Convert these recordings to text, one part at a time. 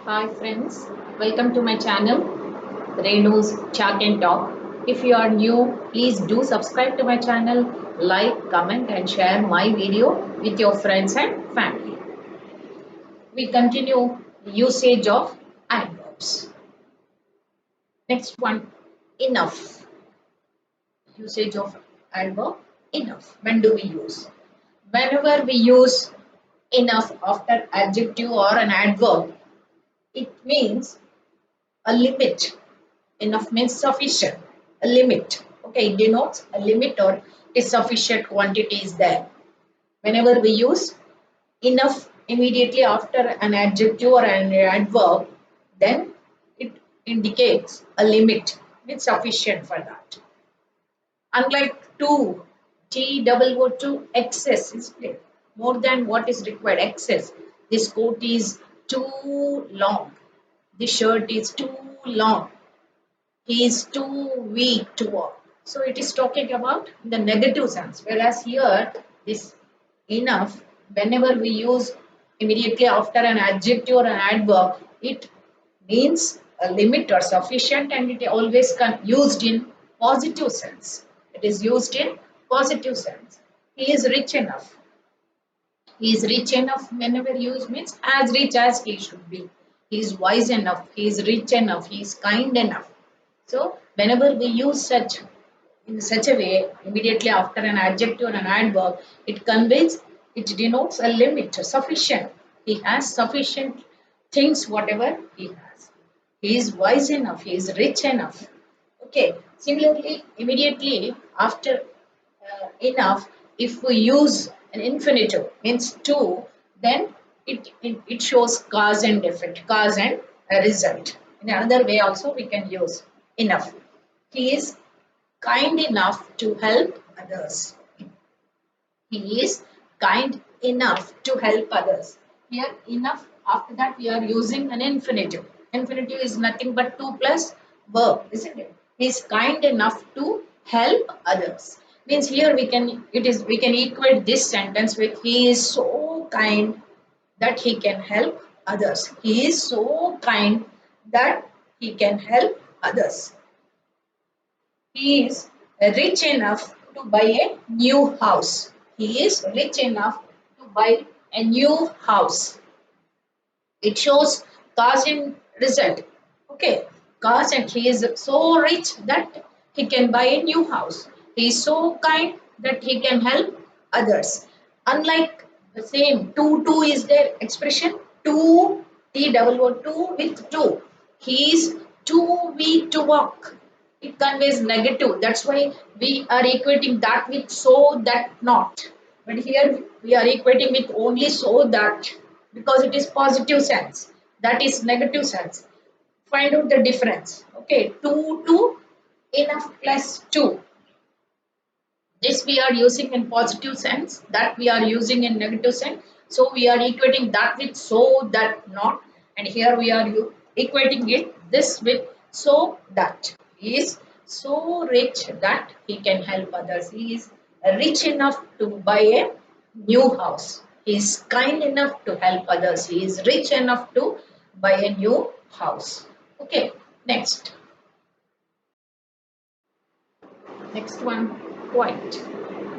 Hi friends, welcome to my channel Renu's Chat and Talk. If you are new, please do subscribe to my channel, like, comment and share my video with your friends and family. We continue usage of adverbs. Next one, enough. Usage of adverb enough. When do we use? Whenever we use enough after adjective or an adverb, it means a limit. Enough means sufficient, a limit. Okay, it denotes a limit or a sufficient quantity is there. Whenever we use enough immediately after an adjective or an adverb, then it indicates a limit. It's sufficient for that. Unlike to, to excess is more than what is required. Excess. This coat is too long. This shirt is too long. He is too weak to walk. So it is talking about the negative sense. Whereas here, this enough, whenever we use immediately after an adjective or an adverb, it means a limit or sufficient, and it always used in positive sense. It is used in positive sense. He is rich enough. He is rich enough whenever used means as rich as he should be. He is wise enough. He is rich enough. He is kind enough. So whenever we use such in such a way, immediately after an adjective or an adverb, it conveys, it denotes a limit, sufficient. He has sufficient things, whatever he has. He is wise enough. He is rich enough. Okay. Similarly, immediately after enough, if we use an infinitive means to, then it shows cause and effect, cause and a result. In another way also we can use enough. He is kind enough to help others. He is kind enough to help others. Here enough, after that we are using an infinitive. Infinitive is nothing but to plus verb, isn't it? He is kind enough to help others. Means here we can equate this sentence with he is so kind that he can help others. He is so kind that he can help others. He is rich enough to buy a new house. He is rich enough to buy a new house. It shows cause and result. Okay, cause and he is so rich that he can buy a new house. He is so kind that he can help others. Unlike the same two is their expression two two with two. He is too weak to walk. It conveys negative. That's why we are equating that with so that not. But here we are equating with only so that because it is positive sense. That is negative sense. Find out the difference. Okay, two enough plus two. This we are using in positive sense. That we are using in negative sense. So we are equating that with so that not. And here we are equating it this with so that. He is so rich that he can help others. He is rich enough to buy a new house. He is kind enough to help others. He is rich enough to buy a new house. Okay, next. Next one, quite.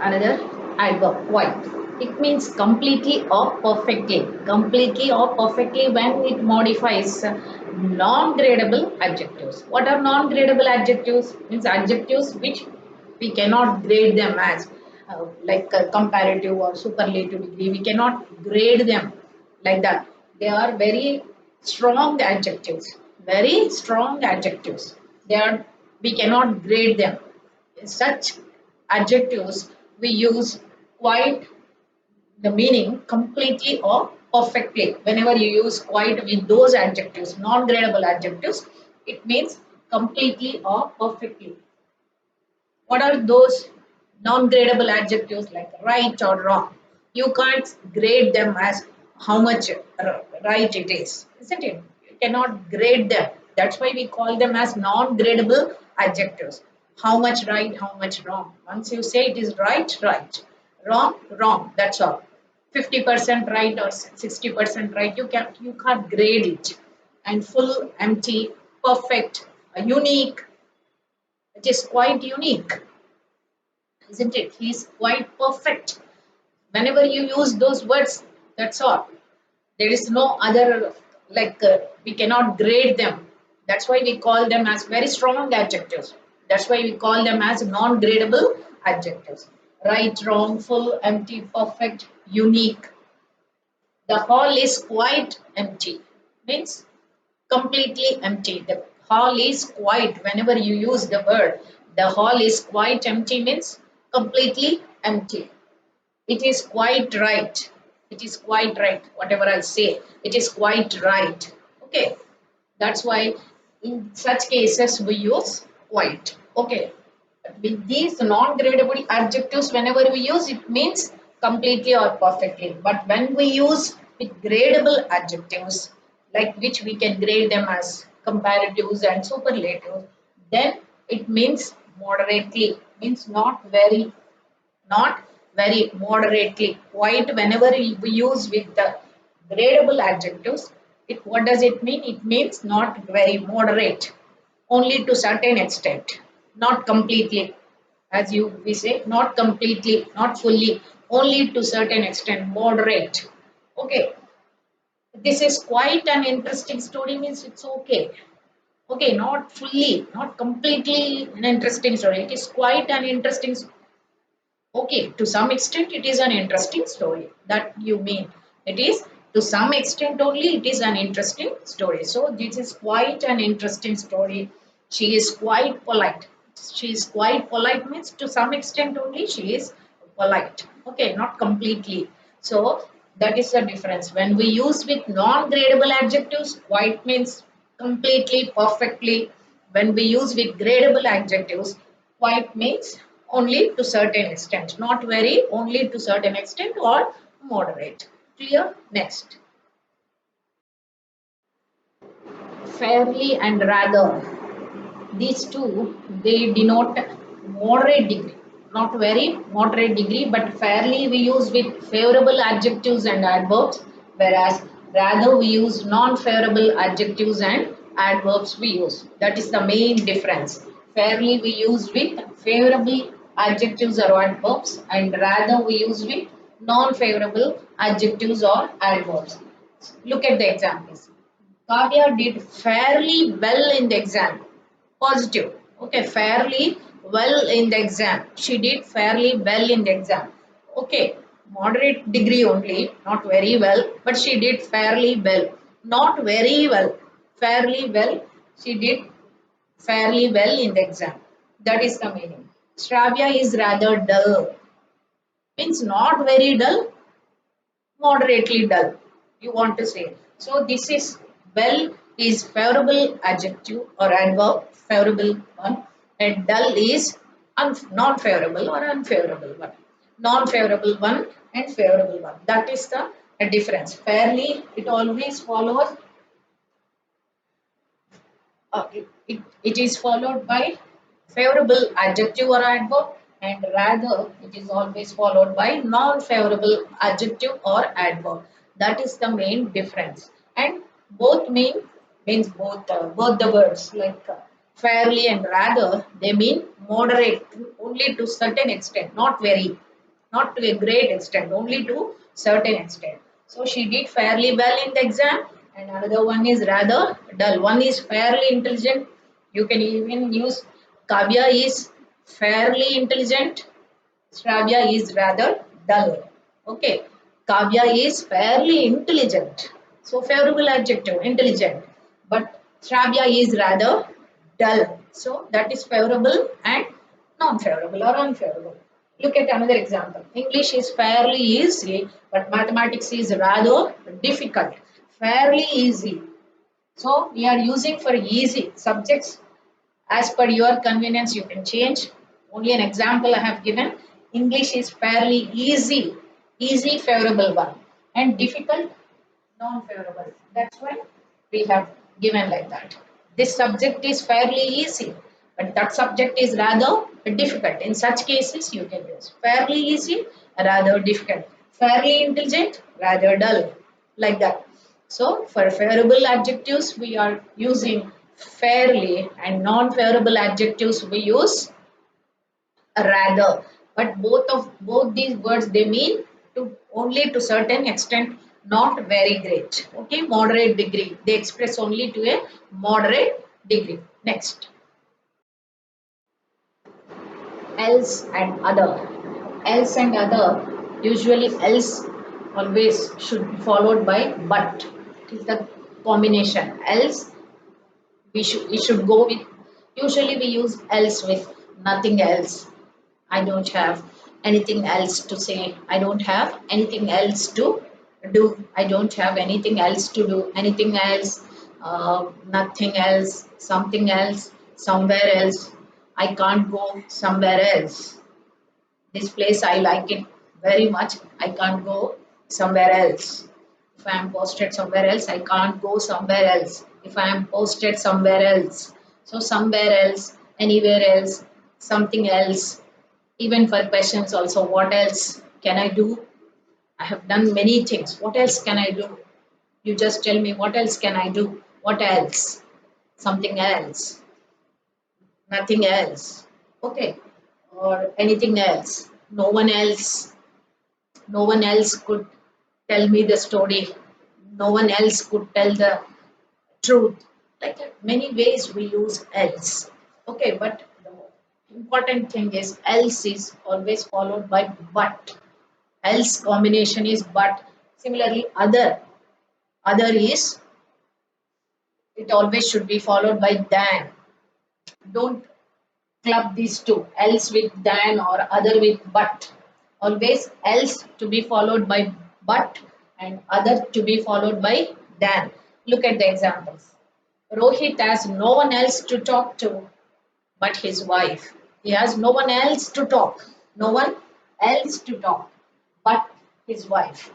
Another adverb, quite. It means completely or perfectly. Completely or perfectly when it modifies non-gradable adjectives. What are non-gradable adjectives? Means adjectives which we cannot grade them as like comparative or superlative degree. We cannot grade them like that. They are very strong adjectives. Very strong adjectives. They are, we cannot grade them. Such adjectives we use quite the meaning completely or perfectly. Whenever you use quite with those adjectives, non-gradable adjectives, it means completely or perfectly. What are those non-gradable adjectives like right or wrong? You can't grade them as how much right it is, isn't it? You cannot grade them. That's why we call them as non-gradable adjectives. How much right, how much wrong. Once you say it is right, right. Wrong, wrong. That's all. 50% right or 60% right. You can't grade it. and full, empty, perfect, unique. It is quite unique, isn't it? He is quite perfect. Whenever you use those words, that's all. There is no other, we cannot grade them. That's why we call them as very strong adjectives. That's why we call them as non-gradable adjectives. Right, wrong, full, empty, perfect, unique. The hall is quite empty. Means completely empty. The hall is quiet. Whenever you use the word, the hall is quite empty means completely empty. It is quite right. It is quite right. Whatever I say, it is quite right. Okay. That's why in such cases we use quite. Okay. With these non-gradable adjectives, whenever we use it means completely or perfectly. But when we use with gradable adjectives, like which we can grade them as comparatives and superlatives, then it means moderately, means not very moderately, quite. Whenever we use with the gradable adjectives, what does it mean? It means not very moderate, only to certain extent, not completely. As you we say, not completely, not fully, only to certain extent, moderate. Okay, this is quite an interesting story means it's okay. Okay, not fully, not completely an interesting story. It is quite an interesting. Okay, to some extent it is an interesting story. That you mean. It is to some extent only it is an interesting story. So this is quite an interesting story. She is quite polite. She is quite polite means to some extent only she is polite. Okay, not completely. So that is the difference. When we use with non-gradable adjectives, quite means completely, perfectly. When we use with gradable adjectives, quite means only to certain extent, not very, only to certain extent or moderate. Clear? Next. Fairly and rather. These two, they denote moderate degree. Not very moderate degree, but fairly we use with favorable adjectives and adverbs, whereas rather we use non-favorable adjectives and adverbs we use. That is the main difference. Fairly we use with favorable adjectives or adverbs, and rather we use with non-favorable adjectives or adverbs. Look at the examples. Kavya did fairly well in the exam. Positive. Okay, fairly well in the exam. She did fairly well in the exam. Okay, moderate degree only, not very well, but she did fairly well. Not very well, fairly well. She did fairly well in the exam. That is the meaning. Shravya is rather dull. Means not very dull, moderately dull, you want to say. So this is well is favorable adjective or adverb, favorable one, and dull is non-favorable or unfavorable one. Non-favorable one and favorable one. That is the difference. Fairly, it always follows it is followed by favorable adjective or adverb, and rather it is always followed by non-favorable adjective or adverb. That is the main difference. And both means both the words fairly and rather, they mean moderate only to certain extent, not very, not to a great extent, only to certain extent. So she did fairly well in the exam, and another one is rather dull. One is fairly intelligent. You can even use Kavya is fairly intelligent. Shravya is rather dull. Okay, Kavya is fairly intelligent. So favorable adjective, intelligent. But Shravya is rather dull. So that is favorable and non-favorable or unfavorable. Look at another example. English is fairly easy, but mathematics is rather difficult. Fairly easy. So we are using for easy subjects as per your convenience. You can change. Only an example I have given. English is fairly easy. Easy favorable one. And difficult non-favorable. That's why we have given like that. This subject is fairly easy, but that subject is rather difficult. In such cases, you can use fairly easy, rather difficult. Fairly intelligent, rather dull, like that. So for favorable adjectives we are using fairly, and non-favorable adjectives we use rather. But both these words they mean to only to certain extent, not very great. Okay, moderate degree. They express only to a moderate degree. Next, else and other. Else and other, usually else always should be followed by but. It is the combination. Else we should go with, usually we use else with nothing else. I don't have anything else to say. I don't have anything else to do. I don't have anything else to do. Anything else, nothing else, something else, somewhere else. I can't go somewhere else. This place I like it very much. I can't go somewhere else. If I am posted somewhere else, I can't go somewhere else. If I am posted somewhere else. So somewhere else, anywhere else, something else. Even for questions also, what else can I do? I have done many things. What else can I do? You just tell me what else can I do? What else? Something else. Nothing else. Okay. Or anything else. No one else. No one else could tell me the story. No one else could tell the truth. Like many ways we use else. Okay, but the important thing is else is always followed by but. Else combination is but. Similarly, other. Other is, it always should be followed by than. Don't club these two, else with than or other with but. Always else to be followed by but and other to be followed by than. Look at the examples. Rohit has no one else to talk to but his wife. He has no one else to talk. No one else to talk but his wife.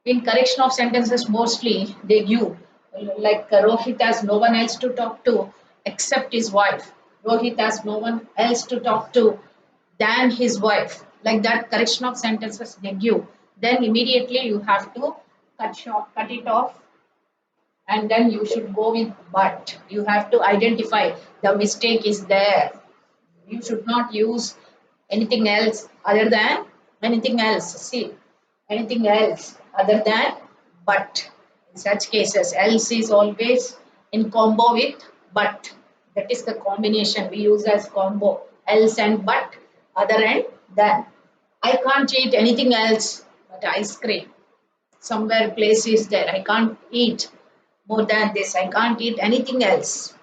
In correction of sentences, mostly they give like Rohit has no one else to talk to except his wife. Rohit has no one else to talk to than his wife. Like that, correction of sentences they give. Then immediately you have to cut it off, and then you should go with but. You have to identify the mistake is there. You should not use anything else other than anything else. See, anything else other than but. In such cases, else is always in combo with but. That is the combination we use as combo. Else and but, other and than. I can't eat anything else but ice cream. Somewhere place is there. I can't eat more than this. I can't eat anything else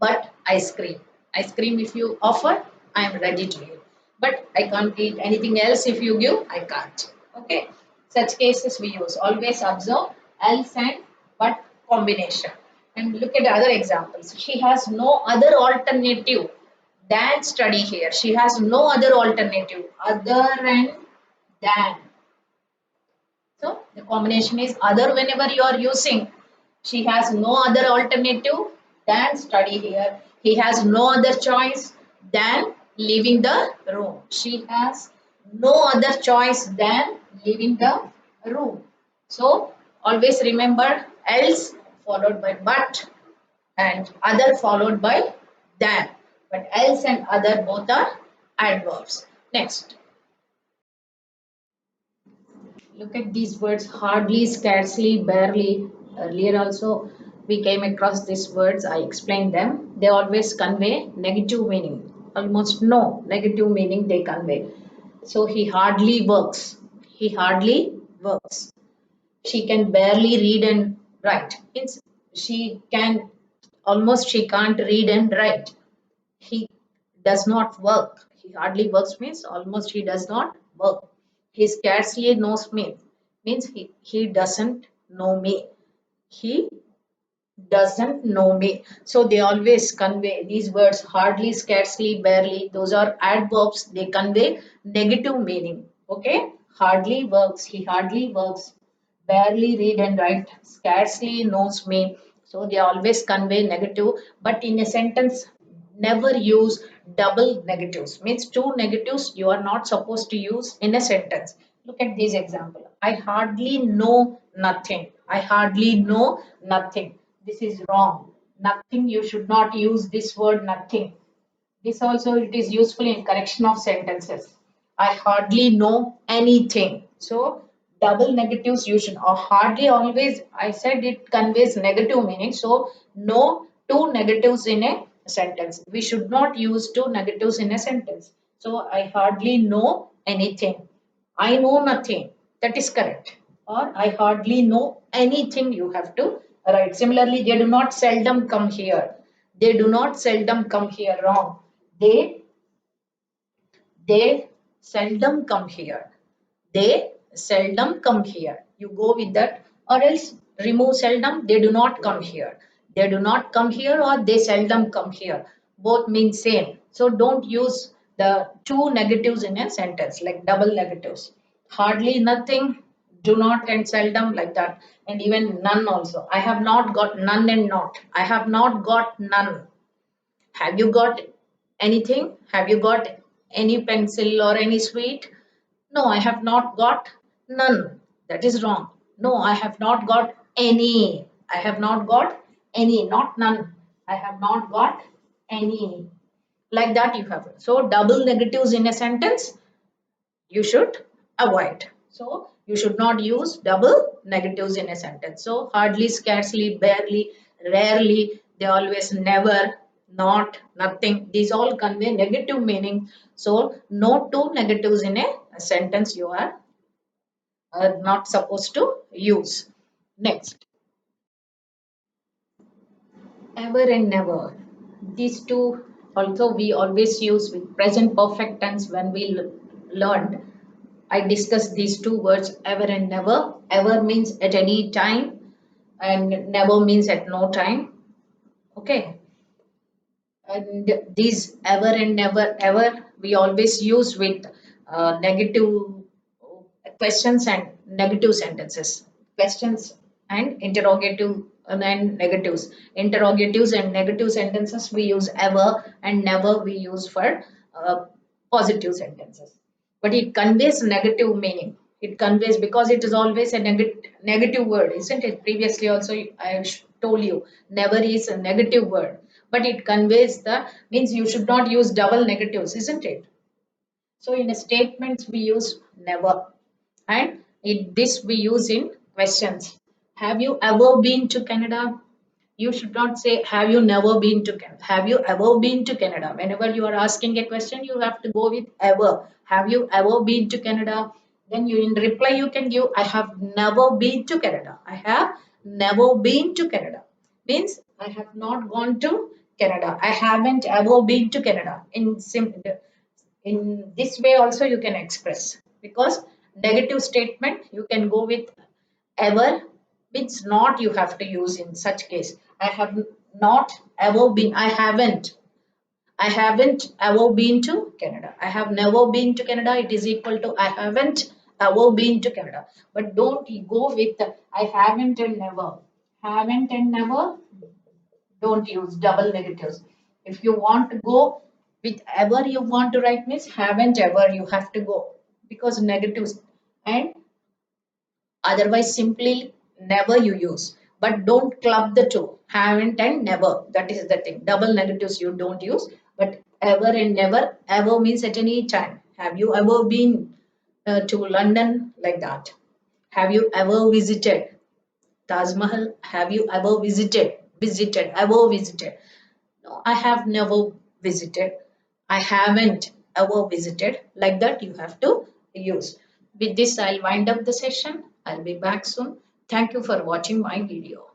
but ice cream. Ice cream if you offer, I am ready to eat. But I can't eat anything else if you give, I can't. Okay. Such cases we use. Always observe else and but combination. And look at the other examples. She has no other alternative than study here. She has no other alternative other and than. So the combination is other whenever you are using. She has no other alternative than study here. He has no other choice than leaving the room. She has no other choice than leaving the room. So always remember else followed by but and other followed by than. But else and other both are adverbs. Next. Look at these words hardly, scarcely, barely. Earlier also we came across these words, I explained them. They always convey negative meaning. Almost no negative meaning they convey. So he hardly works. He hardly works. She can barely read and write. Means she can almost she can't read and write. He does not work. He hardly works means almost he does not work. He scarcely knows me means he doesn't know me. He doesn't know me. So they always convey these words hardly, scarcely, barely. Those are adverbs. They convey negative meaning. Okay? Hardly works. He hardly works. Barely read and write. Scarcely knows me. So they always convey negative. But in a sentence, never use double negatives. Means two negatives you are not supposed to use in a sentence. Look at this example. I hardly know nothing. I hardly know nothing. This is wrong. Nothing, you should not use this word nothing. This also it is useful in correction of sentences. I hardly know anything. So double negatives you should or hardly always I said it conveys negative meaning. So no two negatives in a sentence. We should not use two negatives in a sentence. So I hardly know anything. I know nothing. That is correct. Or I hardly know anything you have to write. Similarly, they do not seldom come here. They do not seldom come here. Wrong. They they seldom come here. They seldom come here. You go with that, or else remove seldom. They do not come here. They do not come here, or they seldom come here. Both mean same. So don't use the two negatives in a sentence like double negatives. Hardly, nothing, do not, and seldom like that. And even none also. I have not got none and not. I have not got none. Have you got anything? Have you got any pencil or any sweet? No, I have not got none. That is wrong. No, I have not got any. I have not got any, not none. I have not got any. Like that you have. So double negatives in a sentence you should avoid. So you should not use double negatives in a sentence. So hardly, scarcely, barely, rarely, they always, never, not, nothing. These all convey negative meaning. So no two negatives in a sentence you are not supposed to use. Next, ever and never. These two also we always use with present perfect tense when we learned. I discussed these two words ever and never. Ever means at any time and never means at no time. Okay. And these ever and never ever we always use with negative questions and negative sentences. Questions and interrogative and negatives. Interrogatives and negative sentences we use ever, and never we use for positive sentences. But it conveys negative meaning. It conveys because it is always a negative word, isn't it? Previously also I told you never is a negative word, but it conveys the means you should not use double negatives, isn't it? So in a statements we use never, and in this we use in questions. Have you ever been to Canada? You should not say have you never been to Canada. Have you ever been to Canada? Whenever you are asking a question, you have to go with ever. Have you ever been to Canada? Then you in reply you can give I have never been to Canada. I have never been to Canada. Means I have not gone to Canada. I haven't ever been to Canada. In this way also you can express, because negative statement you can go with ever, means not you have to use in such case. I have not ever been, I haven't ever been to Canada. I have never been to Canada, it is equal to I haven't ever been to Canada. But don't you go with I haven't and never. Haven't and never, don't use double negatives. If you want to go with ever you want to write means haven't ever you have to go, because negatives, and otherwise simply never you use. But don't club the two, haven't and never. That is the thing. Double negatives you don't use, but ever and never. Ever means at any time. Have you ever been to London, like that? Have you ever visited Taj Mahal? Have you ever visited? Visited, ever visited? No, I have never visited. I haven't ever visited. Like that, you have to use. With this, I'll wind up the session. I'll be back soon. Thank you for watching my video.